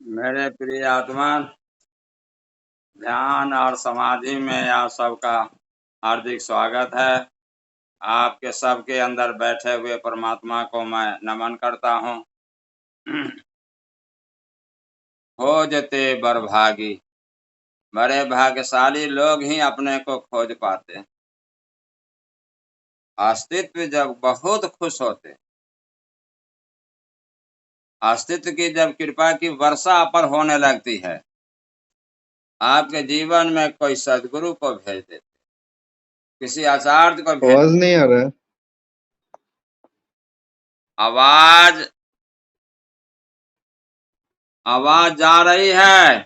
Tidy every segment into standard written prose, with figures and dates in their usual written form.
मेरे प्रिय आत्मा, ध्यान और समाधि में आप सबका हार्दिक स्वागत है। आपके सबके अंदर बैठे हुए परमात्मा को मैं नमन करता हूँ। खोजते बरभागी, बड़े भाग्यशाली लोग ही अपने को खोज पाते। अस्तित्व जब बहुत खुश होते, अस्तित्व की जब कृपा की वर्षा पर होने लगती है, आपके जीवन में कोई सदगुरु को भेज देते, किसी आचार्य को भेज आवाज देते। नहीं आ रहा है। आवाज जा रही है।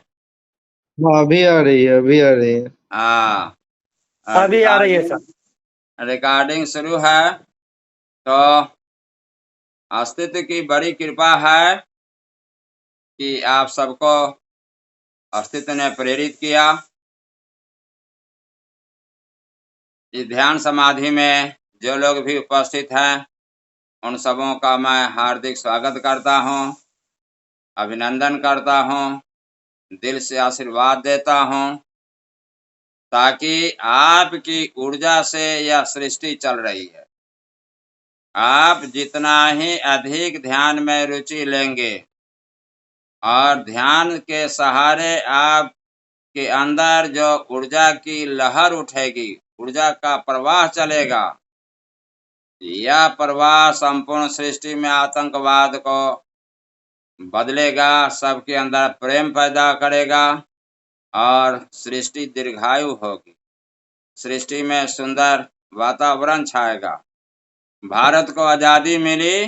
हाँ, अभी आ रही है, अभी आ रही है। हाँ, अभी आ रही है सर। रिकॉर्डिंग शुरू है। तो अस्तित्व की बड़ी कृपा है कि आप सबको अस्तित्व ने प्रेरित किया। इस ध्यान समाधि में जो लोग भी उपस्थित हैं, उन सबों का मैं हार्दिक स्वागत करता हूँ, अभिनंदन करता हूँ, दिल से आशीर्वाद देता हूँ, ताकि आपकी ऊर्जा से यह सृष्टि चल रही है। आप जितना ही अधिक ध्यान में रुचि लेंगे और ध्यान के सहारे आपके अंदर जो ऊर्जा की लहर उठेगी, ऊर्जा का प्रवाह चलेगा, यह प्रवाह संपूर्ण सृष्टि में आतंकवाद को बदलेगा, सबके अंदर प्रेम पैदा करेगा और सृष्टि दीर्घायु होगी। सृष्टि में सुंदर वातावरण छाएगा। भारत को आजादी मिली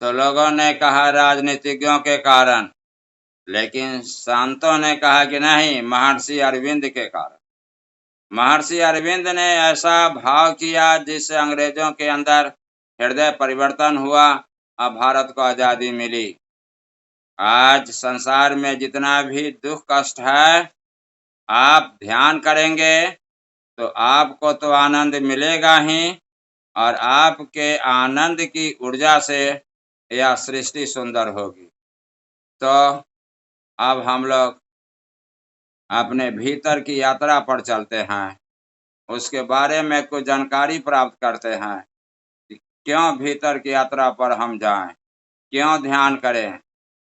तो लोगों ने कहा राजनीतिज्ञों के कारण, लेकिन संतों ने कहा कि नहीं, महर्षि अरविंद के कारण। महर्षि अरविंद ने ऐसा भाव किया जिससे अंग्रेजों के अंदर हृदय परिवर्तन हुआ, अब भारत को आजादी मिली। आज संसार में जितना भी दुख कष्ट है, आप ध्यान करेंगे तो आपको तो आनंद मिलेगा ही, और आपके आनंद की ऊर्जा से यह सृष्टि सुंदर होगी। तो अब हम लोग अपने भीतर की यात्रा पर चलते हैं, उसके बारे में कुछ जानकारी प्राप्त करते हैं कि क्यों भीतर की यात्रा पर हम जाएं, क्यों ध्यान करें,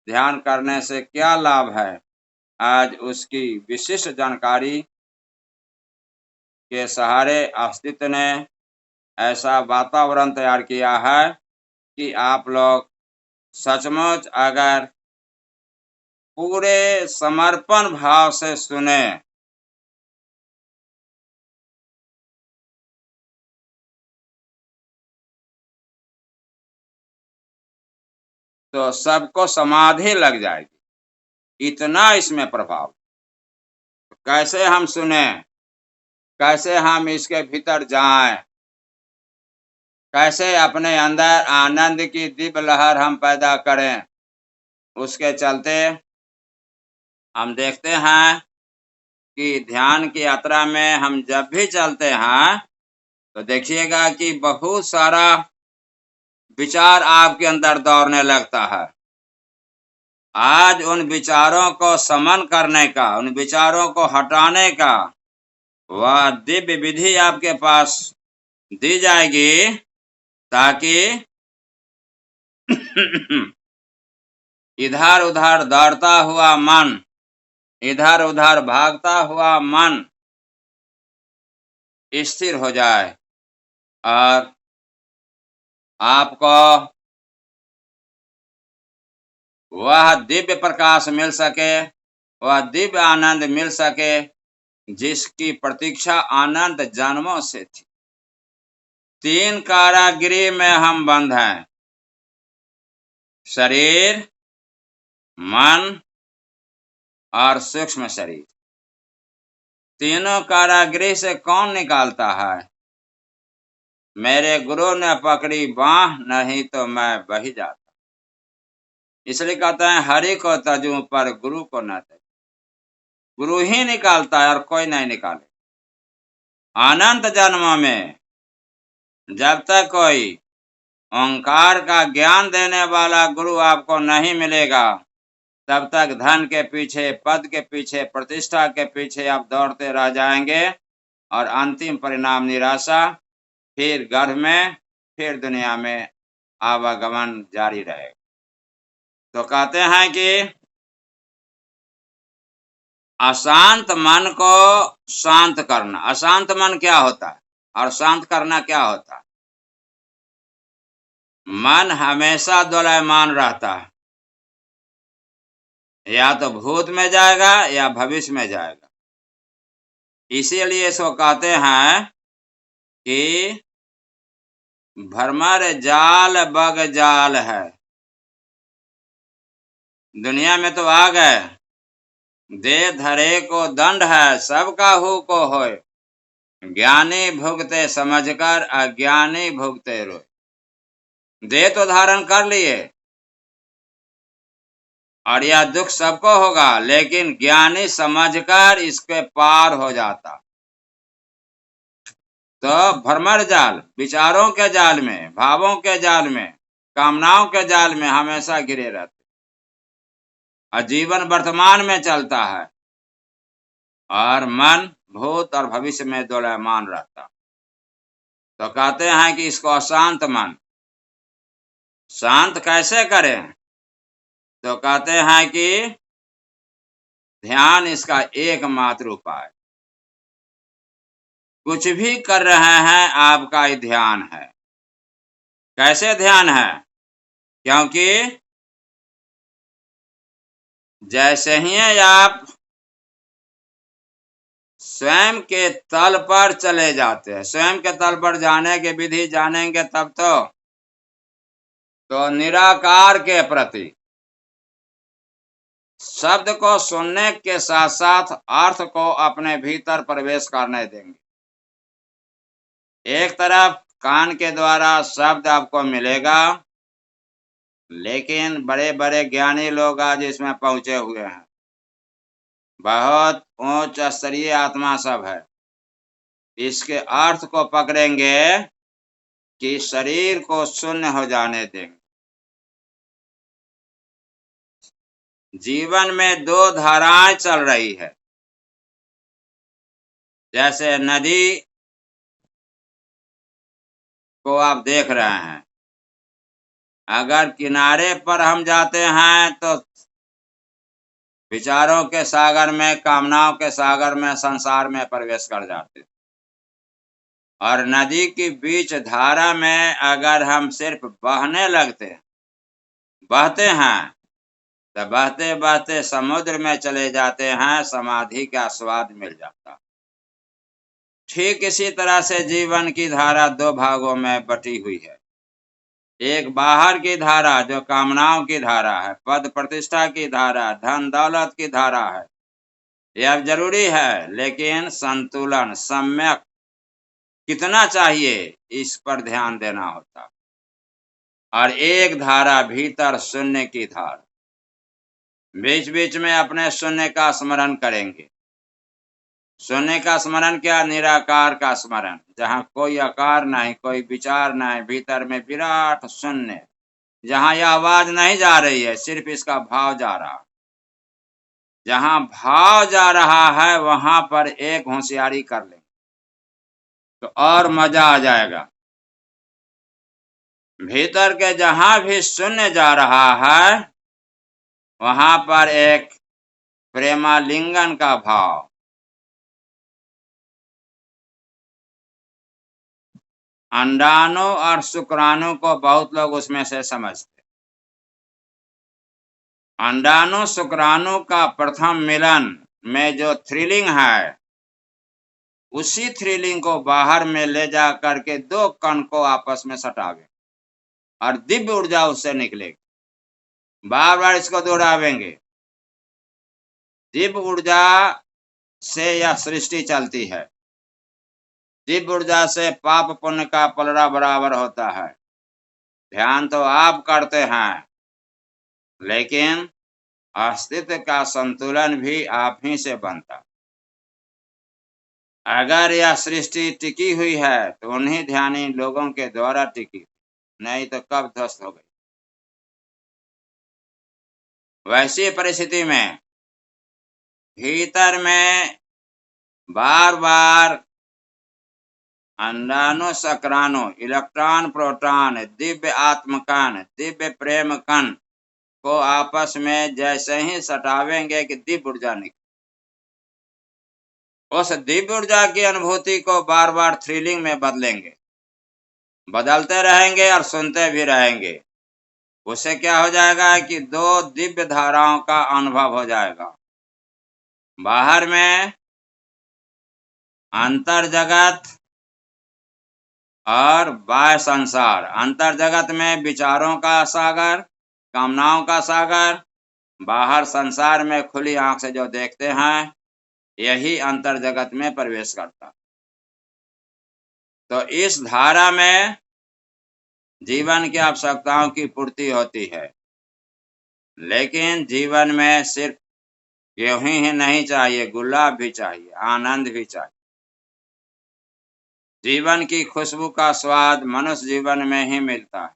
ध्यान करने से क्या लाभ है। आज उसकी विशिष्ट जानकारी के सहारे अस्तित्व ने ऐसा वातावरण तैयार किया है कि आप लोग सचमुच अगर पूरे समर्पण भाव से सुने तो सबको समाधि लग जाएगी, इतना इसमें प्रभाव। कैसे हम सुने, कैसे हम इसके भीतर जाएं, कैसे अपने अंदर आनंद की दिव्य लहर हम पैदा करें, उसके चलते हम देखते हैं कि ध्यान की यात्रा में हम जब भी चलते हैं तो देखिएगा कि बहुत सारा विचार आपके अंदर दौड़ने लगता है। आज उन विचारों को समन करने का, उन विचारों को हटाने का वह दिव्य विधि आपके पास दी जाएगी, ताकि इधर उधर दौड़ता हुआ मन, इधर उधर भागता हुआ मन स्थिर हो जाए और आपको वह दिव्य प्रकाश मिल सके, वह दिव्य आनंद मिल सके जिसकी प्रतीक्षा आनंद जन्मों से थी। 3 कारागृह में हम बंद हैं, शरीर, मन और सूक्ष्म शरीर। तीनों कारागृह से कौन निकालता है? मेरे गुरु ने पकड़ी बांह, नहीं तो मैं बही जाता। इसलिए कहते हैं हरि को तजू पर गुरु को न तजू। गुरु ही निकालता है और कोई नहीं निकाले। अनंत जन्मों में जब तक कोई ओंकार का ज्ञान देने वाला गुरु आपको नहीं मिलेगा, तब तक धन के पीछे, पद के पीछे, प्रतिष्ठा के पीछे आप दौड़ते रह जाएंगे और अंतिम परिणाम निराशा, फिर गर्भ में, फिर दुनिया में आवागमन जारी रहेगा। तो कहते हैं कि अशांत मन को शांत करना। अशांत मन क्या होता है और शांत करना क्या होता है? मन हमेशा दोलायमान रहता है, या तो भूत में जाएगा या भविष्य में जाएगा। इसीलिए इसको कहते हैं कि भ्रमर जाल बग जाल है। दुनिया में तो आ गए, दे धरे को दंड है, सबका हु को होए, ज्ञानी भुगते समझकर, अज्ञानी भुगते रोए। दे तो धारण कर लिए और यह दुख सबको होगा, लेकिन ज्ञानी समझकर इसके पार हो जाता। तो भ्रमर जाल, विचारों के जाल में, भावों के जाल में, कामनाओं के जाल में हमेशा घिरे रहते और जीवन वर्तमान में चलता है और मन भूत और भविष्य में दोलायमान रहता। तो कहते हैं कि इसको अशांत मन। शांत कैसे करें? तो कहते हैं कि ध्यान इसका एकमात्र उपाय। कुछ भी कर रहे हैं आपका ही ध्यान है। कैसे ध्यान है? क्योंकि जैसे ही आप स्वयं के तल पर चले जाते हैं, स्वयं के तल पर जाने की विधि जानेंगे तब तो निराकार के प्रति शब्द को सुनने के साथ साथ अर्थ को अपने भीतर प्रवेश करने देंगे। एक तरफ कान के द्वारा शब्द आपको मिलेगा, लेकिन बड़े बड़े ज्ञानी लोग आज इसमें पहुंचे हुए हैं, बहुत उच्च स्तरीय आत्मा सब है। इसके अर्थ को पकड़ेंगे कि शरीर को शून्य हो जाने देंगे। जीवन में दो धाराएं चल रही है। जैसे नदी को आप देख रहे हैं, अगर किनारे पर हम जाते हैं तो विचारों के सागर में, कामनाओं के सागर में, संसार में प्रवेश कर जाते हैं। और नदी की बीच धारा में अगर हम सिर्फ बहने लगते हैं, बहते हैं, तो बहते बहते समुद्र में चले जाते हैं, समाधि का स्वाद मिल जाता। ठीक इसी तरह से जीवन की धारा दो भागों में बटी हुई है। एक बाहर की धारा जो कामनाओं की धारा है, पद प्रतिष्ठा की धारा, धन दौलत की धारा है, यह जरूरी है, लेकिन संतुलन, सम्यक कितना चाहिए इस पर ध्यान देना होता। और एक धारा भीतर शून्य की धारा, बीच बीच में अपने शून्य का स्मरण करेंगे। शून्य का स्मरण क्या? निराकार का स्मरण, जहाँ कोई आकार नहीं, कोई विचार नहीं, भीतर में विराट शून्य, जहाँ यह आवाज नहीं जा रही है, सिर्फ इसका भाव जा रहा। जहाँ भाव जा रहा है वहां पर एक होशियारी कर लेंगे तो और मजा आ जाएगा। भीतर के जहां भी शून्य जा रहा है वहां पर एक प्रेमालिंगन का भाव, अंडाणु और शुक्राणु को बहुत लोग उसमें से समझते। अंडाणु शुक्राणु का प्रथम मिलन में जो थ्रिलिंग है, उसी थ्रिलिंग को बाहर में ले जा करके दो कण को आपस में सटावे और दिव्य ऊर्जा उससे निकलेगी। बार बार इसको दोहरावेंगे। दिव्य ऊर्जा से यह सृष्टि चलती है। दिव्य ऊर्जा से पाप पुण्य का पलड़ा बराबर होता है। ध्यान तो आप करते हैं, लेकिन अस्तित्व का संतुलन भी आप ही से बनता। अगर यह सृष्टि टिकी हुई है तो उन्हीं ध्यानी लोगों के द्वारा टिकी। नहीं तो कब ध्वस्त हो गई। वैसी परिस्थिति में भीतर में बार बार अंडाणु शक्राणु, इलेक्ट्रॉन प्रोटॉन, दिव्य आत्मकण, दिव्य प्रेम कण को आपस में जैसे ही सटावेंगे कि दिव्य ऊर्जा निकले, उस दिव्य ऊर्जा की अनुभूति को बार बार थ्रिलिंग में बदलेंगे, बदलते रहेंगे और सुनते भी रहेंगे। उससे क्या हो जाएगा कि दो दिव्य धाराओं का अनुभव हो जाएगा। बाहर में अंतर जगत और बाह्य संसार। अंतर जगत में विचारों का सागर, कामनाओं का सागर, बाहर संसार में खुली आंख से जो देखते हैं, यही अंतर जगत में प्रवेश करता। तो इस धारा में जीवन की आवश्यकताओं की पूर्ति होती है, लेकिन जीवन में सिर्फ गेहूं ही नहीं चाहिए, गुलाब भी चाहिए, आनंद भी चाहिए। जीवन की खुशबू का स्वाद मनुष्य जीवन में ही मिलता है।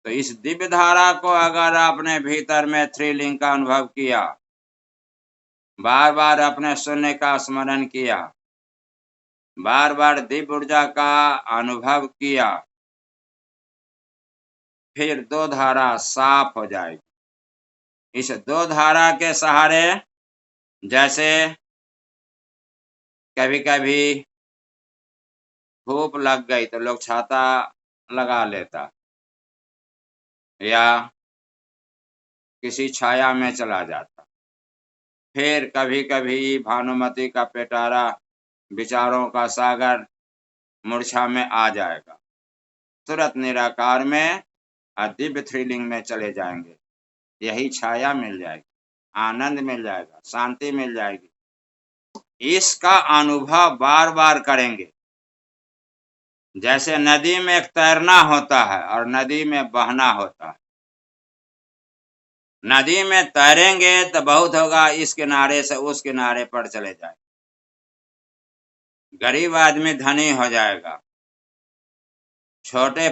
तो इस दिव्य धारा को अगर आपने भीतर में थ्रिलिंग का अनुभव किया, बार बार अपने शून्य का स्मरण किया, बार बार दिव्य ऊर्जा का अनुभव किया, फिर दो धारा साफ हो जाएगी। इस दो धारा के सहारे जैसे कभी कभी धूप लग गई तो लोग छाता लगा लेता या किसी छाया में चला जाता। फिर कभी कभी भानुमति का पिटारा, विचारों का सागर मूर्छा में आ जाएगा, तुरंत निराकार में दिव्य थ्रिलिंग में चले जाएंगे। यही छाया मिल जाएगी, आनंद मिल जाएगा, शांति मिल जाएगी। इसका अनुभव बार बार करेंगे। जैसे नदी में एक तैरना होता है और नदी में बहना होता है। नदी में तैरेंगे तो बहुत होगा, इस किनारे से उस किनारे पर चले जाए। गरीब आदमी धनी हो जाएगा, छोटे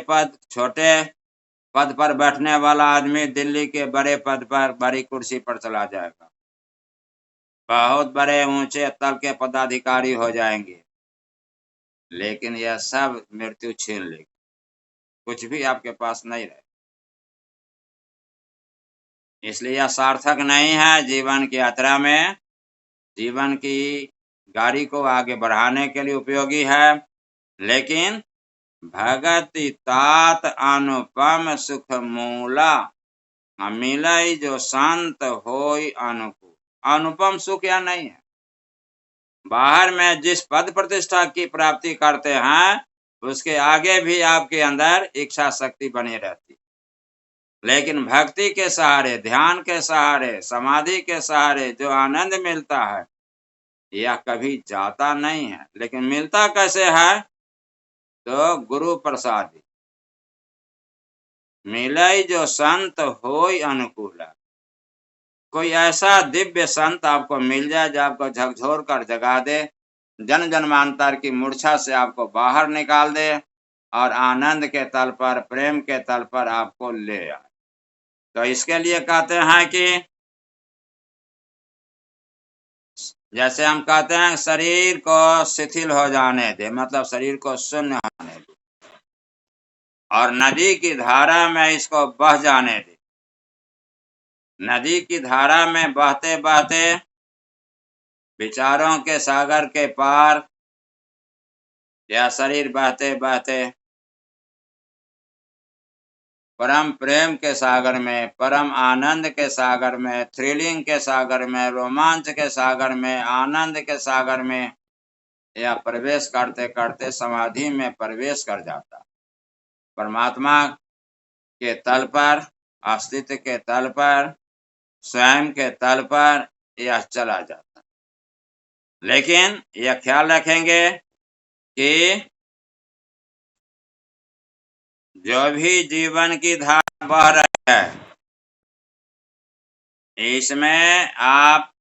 पद पर बैठने वाला आदमी दिल्ली के बड़े पद पर, बड़ी कुर्सी पर चला जाएगा। बहुत बड़े ऊंचे तल के पदाधिकारी हो जाएंगे, लेकिन यह सब मृत्यु छीन लेगी, कुछ भी आपके पास नहीं रहे। इसलिए यह सार्थक नहीं है जीवन की यात्रा में। जीवन की गाड़ी को आगे बढ़ाने के लिए उपयोगी है, लेकिन भगति तात अनुपम सुख मूला, मिलई जो शांत होई अनुकूल। अनुपम सुख या नहीं है। बाहर में जिस पद प्रतिष्ठा की प्राप्ति करते हैं, उसके आगे भी आपके अंदर इच्छा शक्ति बनी रहती, लेकिन भक्ति के सहारे, ध्यान के सहारे, समाधि के सहारे जो आनंद मिलता है, यह कभी जाता नहीं है। लेकिन मिलता कैसे है? तो गुरु प्रसादी, मिलई जो संत होई अनुकूल। कोई ऐसा दिव्य संत आपको मिल जाए जो आपको झकझोर कर जगा दे, जन जन्मांतर की मूर्छा से आपको बाहर निकाल दे और आनंद के तल पर, प्रेम के तल पर आपको ले आए। तो इसके लिए कहते हैं कि जैसे हम कहते हैं शरीर को शिथिल हो जाने दे, मतलब शरीर को शून्य होने दे, और नदी की धारा में इसको बह जाने दे। नदी की धारा में बहते बहते विचारों के सागर के पार, या शरीर बहते बहते परम प्रेम के सागर में, परम आनंद के सागर में, थ्रिलिंग के सागर में, रोमांच के सागर में, आनंद के सागर में, या प्रवेश करते करते समाधि में प्रवेश कर जाता। परमात्मा के तल पर, अस्तित्व के तल पर, स्वयं के तल पर यह चला जाता। लेकिन यह ख्याल रखेंगे कि जो भी जीवन की धारा बह रही है, इसमें आप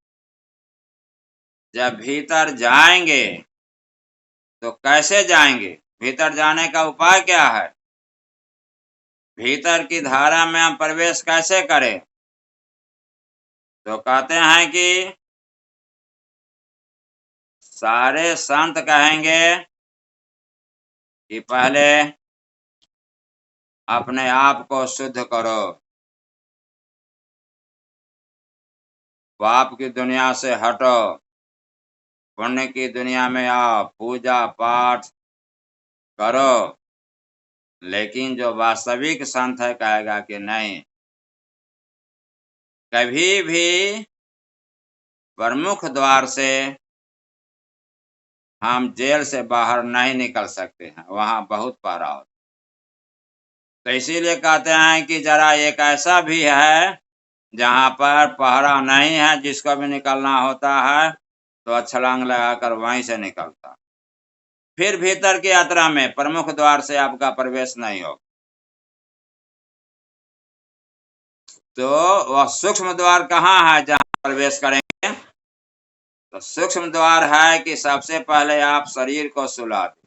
जब भीतर जाएंगे तो कैसे जाएंगे? भीतर जाने का उपाय क्या है? भीतर की धारा में हम प्रवेश कैसे करें? तो कहते हैं कि सारे संत कहेंगे कि पहले अपने आप को शुद्ध करो, पाप की दुनिया से हटो, पुण्य की दुनिया में आओ, पूजा पाठ करो। लेकिन जो वास्तविक संत है कहेगा कि नहीं, कभी भी प्रमुख द्वार से हम जेल से बाहर नहीं निकल सकते हैं, वहां बहुत पहरा होता। तो इसीलिए कहते हैं कि जरा एक ऐसा भी है जहां पर पहरा नहीं है, जिसको भी निकलना होता है तो छलांग लगाकर वहीं से निकलता। फिर भीतर की यात्रा में प्रमुख द्वार से आपका प्रवेश नहीं होगा। तो वह सूक्ष्म द्वार कहाँ है जहां प्रवेश करेंगे? तो सूक्ष्म द्वार है कि सबसे पहले आप शरीर को सुला दें,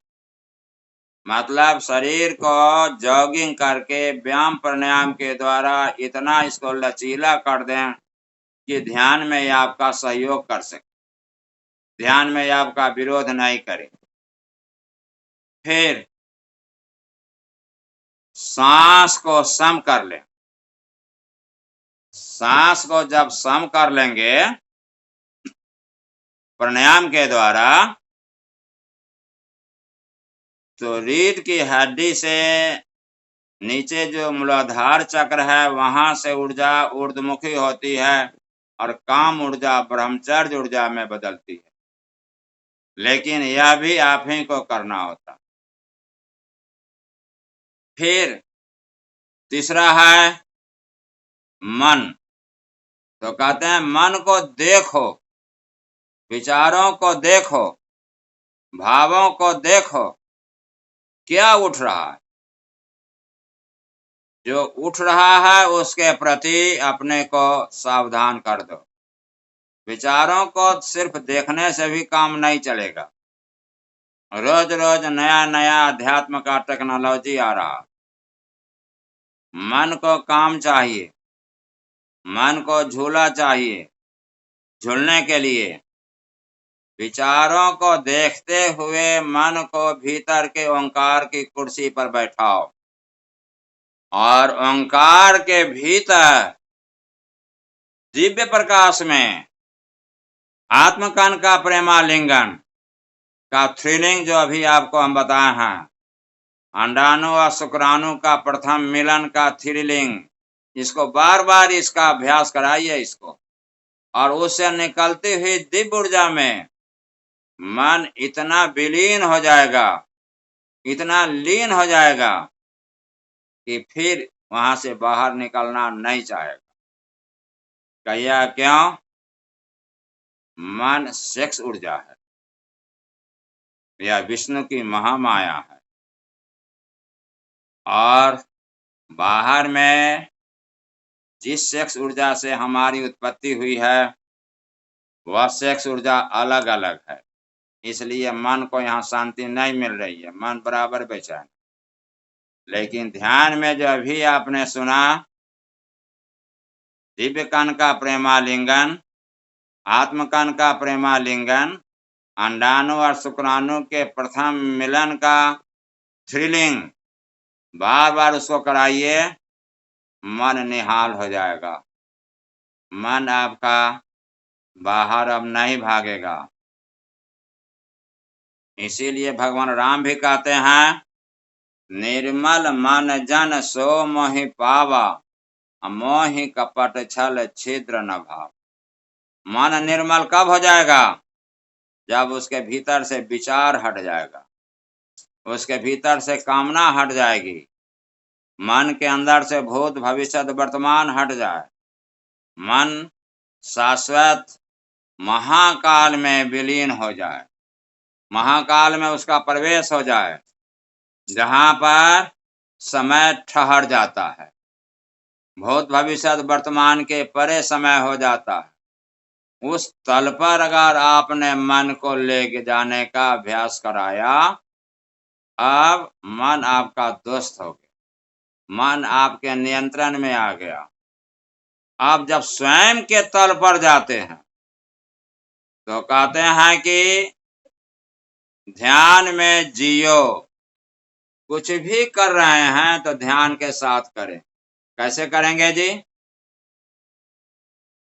मतलब शरीर को जॉगिंग करके व्यायाम प्राणायाम के द्वारा इतना इसको लचीला कर दें कि ध्यान में आपका सहयोग कर सके, ध्यान में आपका विरोध नहीं करे। फिर सांस को सम कर लें। सांस को जब सम कर लेंगे प्राणायाम के द्वारा, तो रीढ़ की हड्डी से नीचे जो मूलाधार चक्र है वहां से ऊर्जा ऊर्ध्वमुखी होती है और काम ऊर्जा ब्रह्मचर्य ऊर्जा में बदलती है। लेकिन यह भी आप ही को करना होता। फिर तीसरा है मन। तो कहते हैं मन को देखो, विचारों को देखो, भावों को देखो, क्या उठ रहा है। जो उठ रहा है उसके प्रति अपने को सावधान कर दो। विचारों को सिर्फ देखने से भी काम नहीं चलेगा। रोज रोज नया नया अध्यात्म का टेक्नोलॉजी आ रहा। मन को काम चाहिए, मन को झूला चाहिए। झूलने के लिए विचारों को देखते हुए मन को भीतर के ओंकार की कुर्सी पर बैठाओ और ओंकार के भीतर दिव्य प्रकाश में आत्मकण का प्रेमालिंगन का थ्रिलिंग जो अभी आपको हम बताए हैं, अंडाणु और शुक्राणु का प्रथम मिलन का थ्रिलिंग, इसको बार बार इसका अभ्यास कराइए इसको, और उससे निकलती हुई दिव्य ऊर्जा में मन इतना विलीन हो जाएगा, इतना लीन हो जाएगा कि फिर वहां से बाहर निकलना नहीं चाहेगा। कहिए क्यों? मन सेक्स ऊर्जा है, यह विष्णु की महामाया है, और बाहर में जिस सेक्स ऊर्जा से हमारी उत्पत्ति हुई है वह सेक्स ऊर्जा अलग अलग है। इसलिए मन को यहाँ शांति नहीं मिल रही है, मन बराबर बेचैन। लेकिन ध्यान में जो अभी आपने सुना, दिव्य कण का प्रेमालिंगन, आत्मकण का प्रेमालिंगन, अंडाणु और शुक्राणु के प्रथम मिलन का थ्रिलिंग, बार बार उसको कराइए, मन निहाल हो जाएगा। मन आपका बाहर अब नहीं भागेगा। इसीलिए भगवान राम भी कहते हैं, निर्मल मन जन सो मोहि पावा, मोहि कपट छल छिद्र न भाव। मन निर्मल कब हो जाएगा? जब उसके भीतर से विचार हट जाएगा, उसके भीतर से कामना हट जाएगी, मन के अंदर से भूत भविष्य वर्तमान हट जाए, मन शाश्वत महाकाल में विलीन हो जाए, महाकाल में उसका प्रवेश हो जाए, जहां पर समय ठहर जाता है, भूत भविष्य वर्तमान के परे समय हो जाता है। उस तल पर अगर आपने मन को ले जाने का अभ्यास कराया, अब मन आपका दोस्त हो गया, मन आपके नियंत्रण में आ गया। आप जब स्वयं के तल पर जाते हैं तो कहते हैं कि ध्यान में जियो। कुछ भी कर रहे हैं तो ध्यान के साथ करें। कैसे करेंगे जी?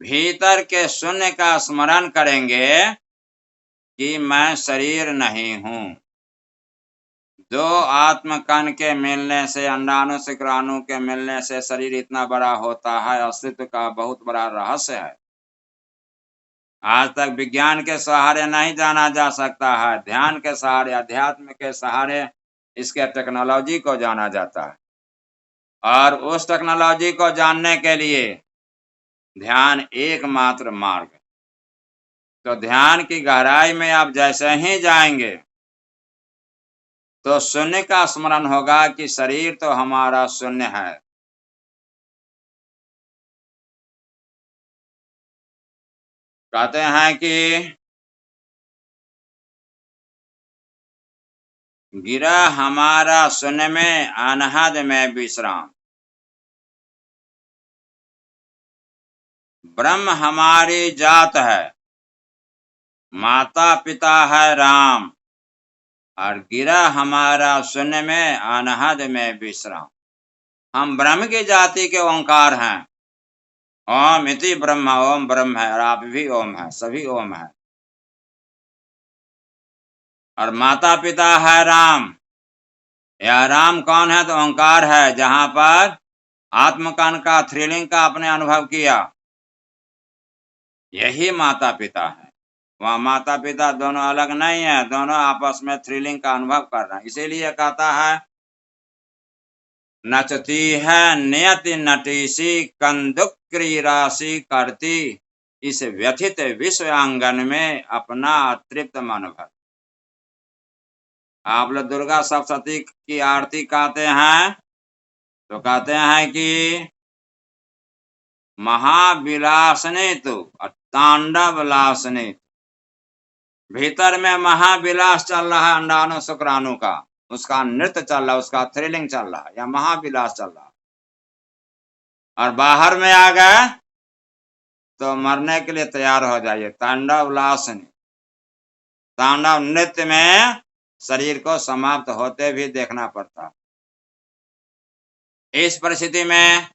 भीतर के शून्य का स्मरण करेंगे कि मैं शरीर नहीं हूं। दो आत्म कण के मिलने से, अंडाणु शुक्राणु के मिलने से शरीर इतना बड़ा होता है, अस्तित्व का बहुत बड़ा रहस्य है। आज तक विज्ञान के सहारे नहीं जाना जा सकता है, ध्यान के सहारे, अध्यात्म के सहारे इसके टेक्नोलॉजी को जाना जाता है। और उस टेक्नोलॉजी को जानने के लिए ध्यान एकमात्र मार्ग। तो ध्यान की गहराई में आप जैसे ही जाएंगे तो शून्य का स्मरण होगा कि शरीर तो हमारा शून्य है। कहते हैं कि गिरा हमारा शून्य में, अनहद में विश्राम। ब्रह्म हमारी जात है, माता पिता है राम, और गिरा हमारा शून्य में, अनहद में विश्राम। हम ब्रह्म की जाति के ओंकार हैं। ओम इति ब्रह्म, ओम ब्रह्म है, और आप भी ओम है, सभी ओम है। और माता पिता है राम। यह राम कौन है? तो ओंकार है, जहां पर आत्मकान का, थ्रिलिंग का आपने अनुभव किया, यही माता पिता है। वहां माता पिता दोनों अलग नहीं है, दोनों आपस में थ्रिलिंग का अनुभव कर रहे हैं। इसीलिए कहता है नचती है नियति नटीसी, कंदुक क्रीराशि करती, इस व्यथित विश्व आंगन में अपना तृप्त मन भर। आप लोग दुर्गा सप्तशती की आरती गाते हैं तो कहते हैं कि महाविलासने तो तांडव लासने। भीतर में महाविलास चल रहा है, अंडाणु शुक्राणु का, उसका नृत्य चल रहा है, उसका थ्रिलिंग चल रहा है, या महाविलास चल रहा है। और बाहर में आ गए तो मरने के लिए तैयार हो जाइए। तांडव लासनी, तांडव नृत्य में शरीर को समाप्त होते भी देखना पड़ता। इस परिस्थिति में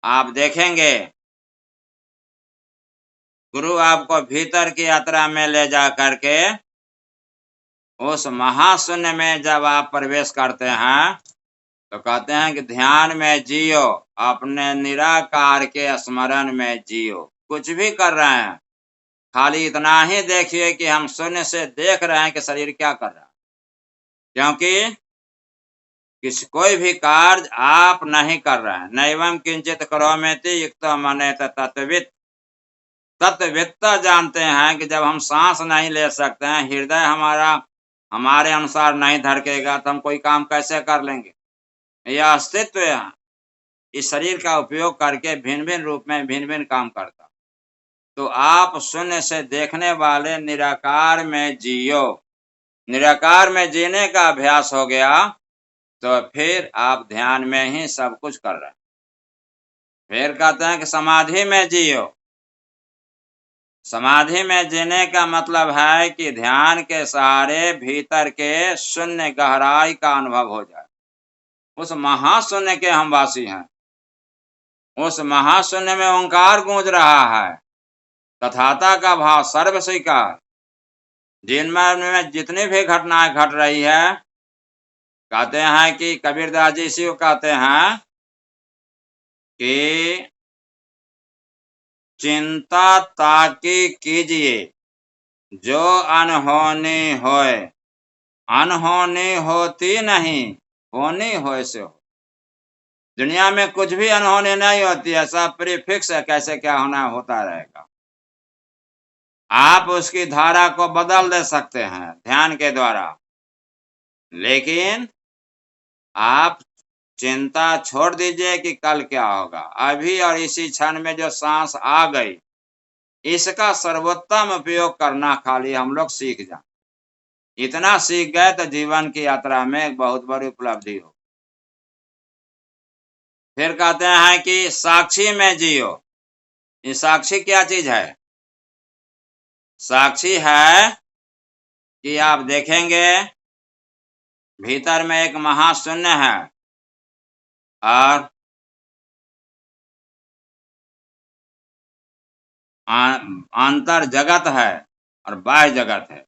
आप देखेंगे गुरु आपको भीतर की यात्रा में ले जा करके उस महाशून्य में जब आप प्रवेश करते हैं तो कहते हैं कि ध्यान में जियो, अपने निराकार के स्मरण में जियो। कुछ भी कर रहे हैं, खाली इतना ही देखिए कि हम शून्य से देख रहे हैं कि शरीर क्या कर रहा है। क्योंकि कोई भी कार्य आप नहीं कर रहे हैं। नैवं किंचित करोमीति युक्तो मनेत तत्वित्। तत्वित्ता जानते हैं कि जब हम सांस नहीं ले सकते हैं, हृदय हमारे अनुसार नहीं धड़केगा, तो हम कोई काम कैसे कर लेंगे? यह अस्तित्व इस शरीर का उपयोग करके भिन्न भिन्न रूप में भिन्न भिन्न काम करता। तो आप शून्य से देखने वाले निराकार में जियो। निराकार में जीने का अभ्यास हो गया तो फिर आप ध्यान में ही सब कुछ कर रहे हैं। फिर कहते हैं कि समाधि में जियो। समाधि में जीने का मतलब है कि ध्यान के सहारे भीतर के शून्य गहराई का अनुभव हो जाए। उस महाशून्य के हम वासी हैं। उस महाशून्य में ओंकार गूंज रहा है, तथाता का भाव सर्व स्वीकार। जिनमें जितनी भी घटनाएं घट रही है, कहते हैं कि कबीरदास जी शिव कहते हैं कि चिंता ताकि कीजिए जो अनहोनी होए, अनहोनी होती नहीं, होनी होए से हो। दुनिया में कुछ भी अनहोनी नहीं होती है, सब प्रीफिक्स है, कैसे क्या होना होता रहेगा। आप उसकी धारा को बदल दे सकते हैं ध्यान के द्वारा, लेकिन आप चिंता छोड़ दीजिए कि कल क्या होगा। अभी और इसी क्षण में जो सांस आ गई, इसका सर्वोत्तम उपयोग करना खाली हम लोग सीख जाए। इतना सीख गए तो जीवन की यात्रा में एक बहुत बड़ी उपलब्धि हो। फिर कहते हैं कि साक्षी में जियो। ये साक्षी क्या चीज है? साक्षी है कि आप देखेंगे भीतर में एक महाशून्य है और अंतर जगत है और बाह्य जगत है।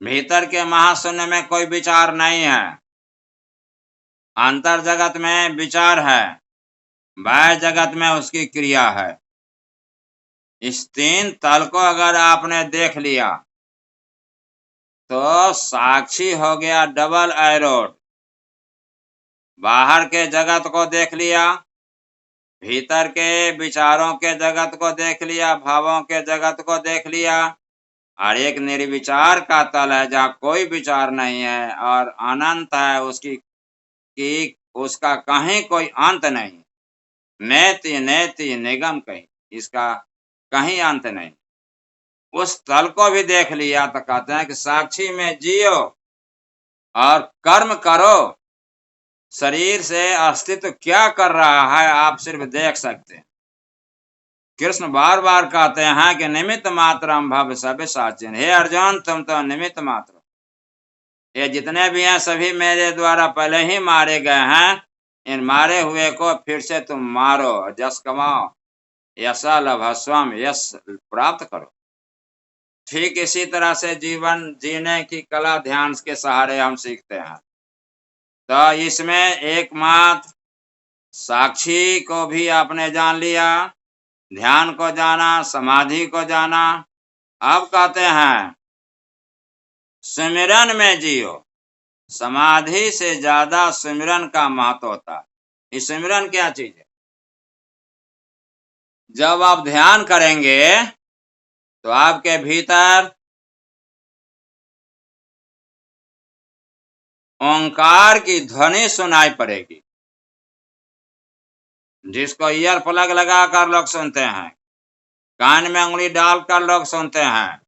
भीतर के महाशून्य में कोई विचार नहीं है, अंतर जगत में विचार है, बाह्य जगत में उसकी क्रिया है। इस तीन तल को अगर आपने देख लिया तो साक्षी हो गया डबल एरोड। बाहर के जगत को देख लिया, भीतर के विचारों के जगत को देख लिया, भावों के जगत को देख लिया, और एक निर्विचार का तल है जहाँ कोई विचार नहीं है और अनंत है, उसका कहीं कोई अंत नहीं। नेति नेति निगम कहीं, इसका कहीं अंत नहीं। उस तल को भी देख लिया तो कहते हैं कि साक्षी में जियो और कर्म करो। शरीर से अस्तित्व क्या कर रहा है आप सिर्फ देख सकते हैं। कृष्ण बार बार कहते हैं कि निमित्त मात्रम भव सव्यसाचिन। हे अर्जुन, तुम तो निमित्त मात्र, ये जितने भी हैं सभी मेरे द्वारा पहले ही मारे गए हैं। इन मारे हुए को फिर से तुम मारो, जस कमाओ, यशा लभस्वम, यश प्राप्त करो। ठीक इसी तरह से जीवन जीने की कला ध्यान के सहारे हम सीखते हैं। तो इसमें एकमात्र साक्षी को भी आपने जान लिया, ध्यान को जाना, समाधि को जाना। अब कहते हैं सुमिरन में जियो। समाधि से ज्यादा सुमिरन का महत्व होता है। ये सुमिरन क्या चीज है? जब आप ध्यान करेंगे तो आपके भीतर ओंकार की ध्वनि सुनाई पड़ेगी, जिसको ईयर प्लग लगाकर लोग सुनते हैं, कान में उंगली डालकर लोग सुनते हैं।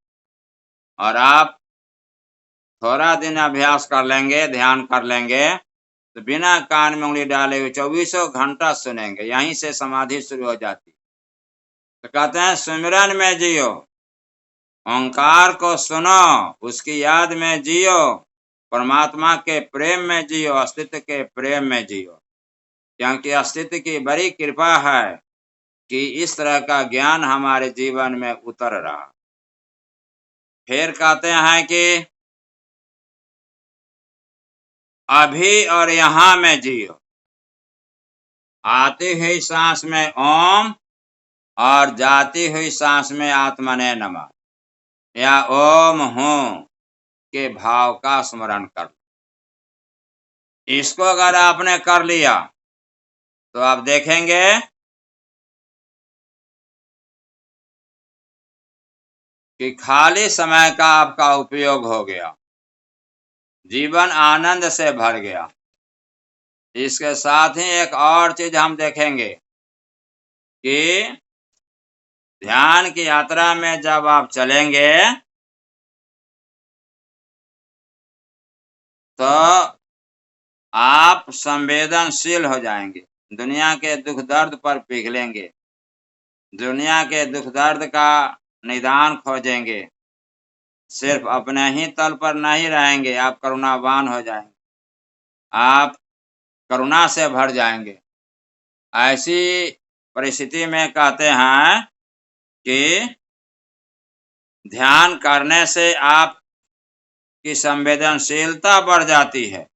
और आप थोड़ा दिन अभ्यास कर लेंगे, ध्यान कर लेंगे तो बिना कान में उंगली डाले हुए 24 घंटा सुनेंगे। यहीं से समाधि शुरू हो जाती। तो कहते हैं सुमिरन में जियो, ओंकार को सुनो, उसकी याद में जियो, परमात्मा के प्रेम में जियो, अस्तित्व के प्रेम में जियो। क्योंकि अस्तित्व की बड़ी कृपा है कि इस तरह का ज्ञान हमारे जीवन में उतर रहा। फिर कहते हैं कि अभी और यहाँ में जियो। आती हुई सांस में ओम और जाती हुई सांस में आत्मने नमः या ओम हूं के भाव का स्मरण कर। इसको अगर आपने कर लिया तो आप देखेंगे कि खाली समय का आपका उपयोग हो गया, जीवन आनंद से भर गया। इसके साथ ही एक और चीज हम देखेंगे कि ध्यान की यात्रा में जब आप चलेंगे तो आप संवेदनशील हो जाएंगे, दुनिया के दुख दर्द पर पिघलेंगे, दुनिया के दुख दर्द का निदान खोजेंगे। सिर्फ अपने ही तल पर नहीं रहेंगे, आप करुणावान हो जाएंगे, आप करुणा से भर जाएंगे। ऐसी परिस्थिति में कहते हैं कि ध्यान करने से आपकी संवेदनशीलता बढ़ जाती है,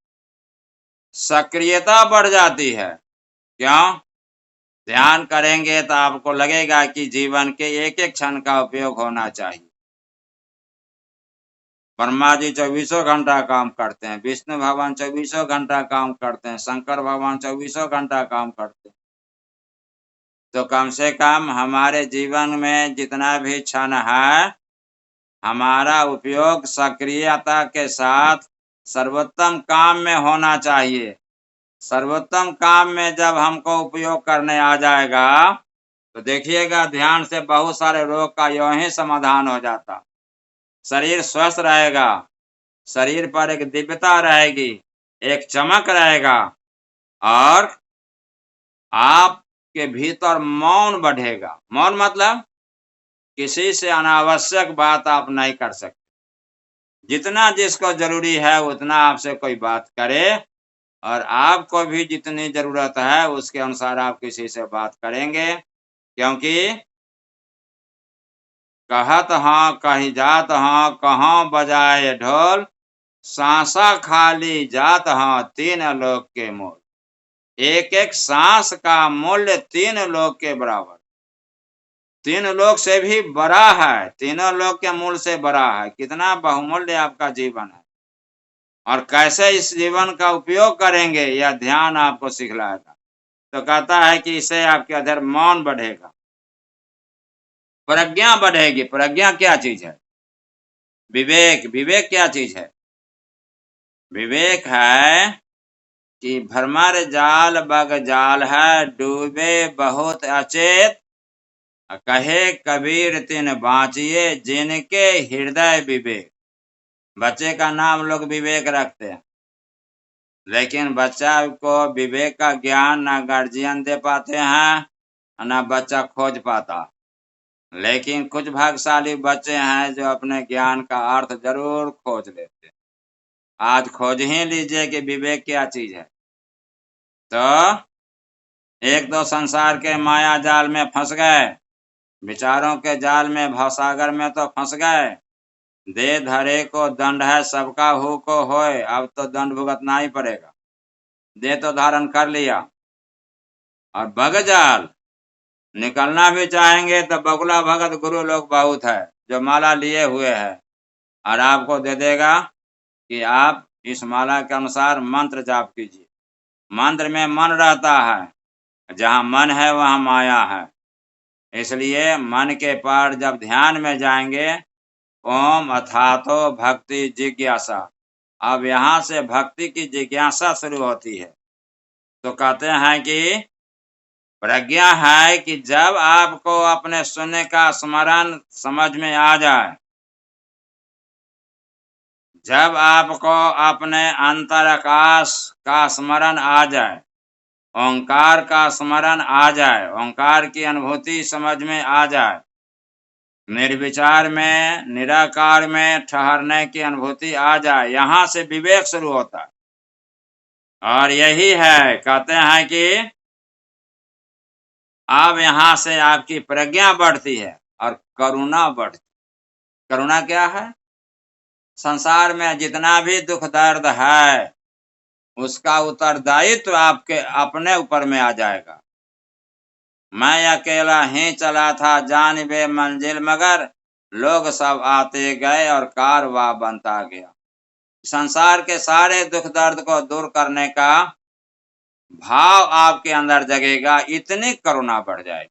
सक्रियता बढ़ जाती है। क्यों? ध्यान करेंगे तो आपको लगेगा कि जीवन के एक एक क्षण का उपयोग होना चाहिए। ब्रह्मा जी 24 घंटा काम करते हैं, विष्णु भगवान 24 घंटा काम करते हैं, शंकर भगवान 24 घंटा काम करते हैं। तो कम से कम हमारे जीवन में जितना भी क्षण है, हमारा उपयोग सक्रियता के साथ सर्वोत्तम काम में होना चाहिए। सर्वोत्तम काम में जब हमको उपयोग करने आ जाएगा तो देखिएगा ध्यान से बहुत सारे रोग का यूं ही समाधान हो जाता। शरीर स्वस्थ रहेगा, शरीर पर एक दिव्यता रहेगी, एक चमक रहेगा और आपके भीतर मौन बढ़ेगा। मौन मतलब किसी से अनावश्यक बात आप नहीं कर सकते। जितना जिसको जरूरी है उतना आपसे कोई बात करे, और आपको भी जितनी जरूरत है उसके अनुसार आप किसी से बात करेंगे। क्योंकि कहत हाँ कही जात हाँ, कहाँ बजाए ढोल, सांसा खाली जात हाँ, 3 लोक के मोल। एक एक सांस का मूल्य 3 लोक के बराबर, 3 लोक से भी बड़ा है, तीनों लोक के मूल्य से बड़ा है। कितना बहुमूल्य आपका जीवन है, और कैसे इस जीवन का उपयोग करेंगे यह ध्यान आपको सिखलाएगा। तो कहता है कि इससे आपके अंदर मौन बढ़ेगा, प्रज्ञा बढ़ेगी। प्रज्ञा क्या चीज है? विवेक। विवेक क्या चीज है? विवेक है कि भ्रमर जाल बग जाल है, डूबे बहुत अचेत, कहे कबीर तिन बाँचिए, जिनके हृदय विवेक। बच्चे का नाम लोग विवेक रखते हैं, लेकिन बच्चा को विवेक का ज्ञान ना गार्जियन दे पाते हैं, ना बच्चा खोज पाता। लेकिन कुछ भाग्यशाली बच्चे हैं जो अपने ज्ञान का अर्थ जरूर खोज लेते। आज खोज ही लीजिए कि विवेक क्या चीज है। तो एक दो संसार के माया जाल में फंस गए, विचारों के जाल में, भवसागर में तो फंस गए। दे धरे को दंड है, सबका हो को होए। अब तो दंड भुगतना ही पड़ेगा। दे तो धारण कर लिया, और बगजाल निकलना भी चाहेंगे तो बगुला भगत गुरु लोग बहुत है जो माला लिए हुए है, और आपको दे देगा कि आप इस माला के अनुसार मंत्र जाप कीजिए। मंत्र में मन रहता है, जहाँ मन है वहाँ माया है। इसलिए मन के पार जब ध्यान में जाएंगे, ओम अथातो भक्ति जिज्ञासा, अब यहाँ से भक्ति की जिज्ञासा शुरू होती है। तो कहते हैं कि प्रज्ञा है कि जब आपको अपने शून्य का स्मरण समझ में आ जाए, जब आपको अपने अंतराकाश का स्मरण आ जाए, ओंकार का स्मरण आ जाए, ओंकार की अनुभूति समझ में आ जाए, निर्विचार में, निराकार में ठहरने की अनुभूति आ जाए, यहाँ से विवेक शुरू होता है। और यही है, कहते हैं कि अब यहाँ से आपकी प्रज्ञा बढ़ती है और करुणा बढ़ती। करुणा क्या है? संसार में जितना भी दुख दर्द है उसका उत्तरदायित्व आपके अपने ऊपर में आ जाएगा। मैं अकेला ही चला था जान बे मंजिल, मगर लोग सब आते गए और कारवां बनता गया। संसार के सारे दुख दर्द को दूर करने का भाव आपके अंदर जगेगा, इतनी करुणा बढ़ जाएगी।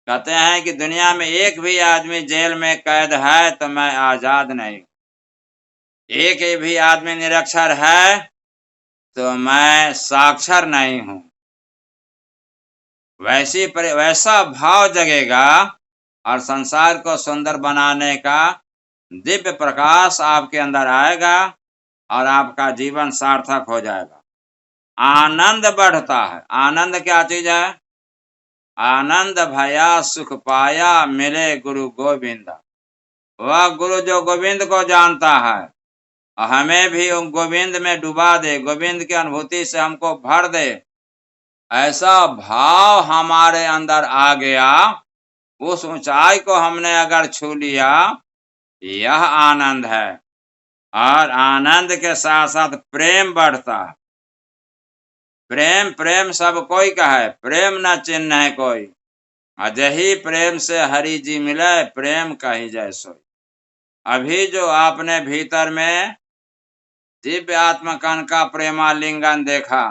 कहते हैं कि दुनिया में एक भी आदमी जेल में कैद है तो मैं आजाद नहीं। एक भी आदमी निरक्षर है तो मैं साक्षर नहीं हूं। वैसा भाव जगेगा, और संसार को सुंदर बनाने का दिव्य प्रकाश आपके अंदर आएगा, और आपका जीवन सार्थक हो जाएगा। आनंद बढ़ता है। आनंद क्या चीज है? आनंद भया सुख पाया, मिले गुरु गोविंद। वह गुरु जो गोविंद को जानता है, हमें भी गोविंद में डुबा दे, गोविंद की अनुभूति से हमको भर दे। ऐसा भाव हमारे अंदर आ गया, उस ऊंचाई को हमने अगर छू लिया, यह आनंद है। और आनंद के साथ साथ प्रेम बढ़ता। प्रेम प्रेम सब कोई का है, प्रेम न चिन्ह है कोई। अजही प्रेम से हरि जी मिले, प्रेम कही जय सोई। अभी जो आपने भीतर में दिव्य आत्मकण का प्रेमालिंगन देखा,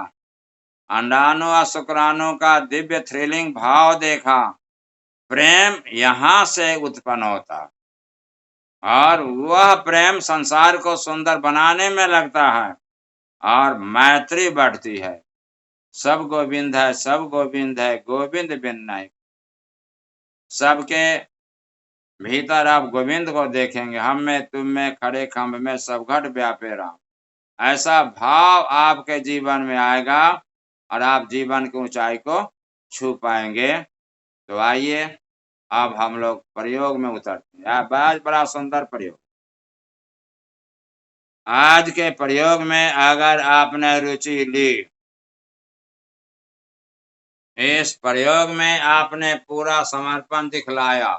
अंडाणु और शुक्राणु का दिव्य थ्रिलिंग भाव देखा, प्रेम यहाँ से उत्पन्न होता, और वह प्रेम संसार को सुंदर बनाने में लगता है, और मैत्री बढ़ती है। सब गोविंद है, सब गोविंद है, गोविंद बिन नहीं। सबके भीतर आप गोविंद को देखेंगे। हम में, तुम में, खड़े खम्भ में, सब घट व्यापे राम। ऐसा भाव आपके जीवन में आएगा, और आप जीवन की ऊंचाई को छू पाएंगे। तो आइए अब हम लोग प्रयोग में उतरते हैं। बहुत बड़ा सुंदर प्रयोग। आज के प्रयोग में अगर आपने रुचि ली, इस प्रयोग में आपने पूरा समर्पण दिखलाया,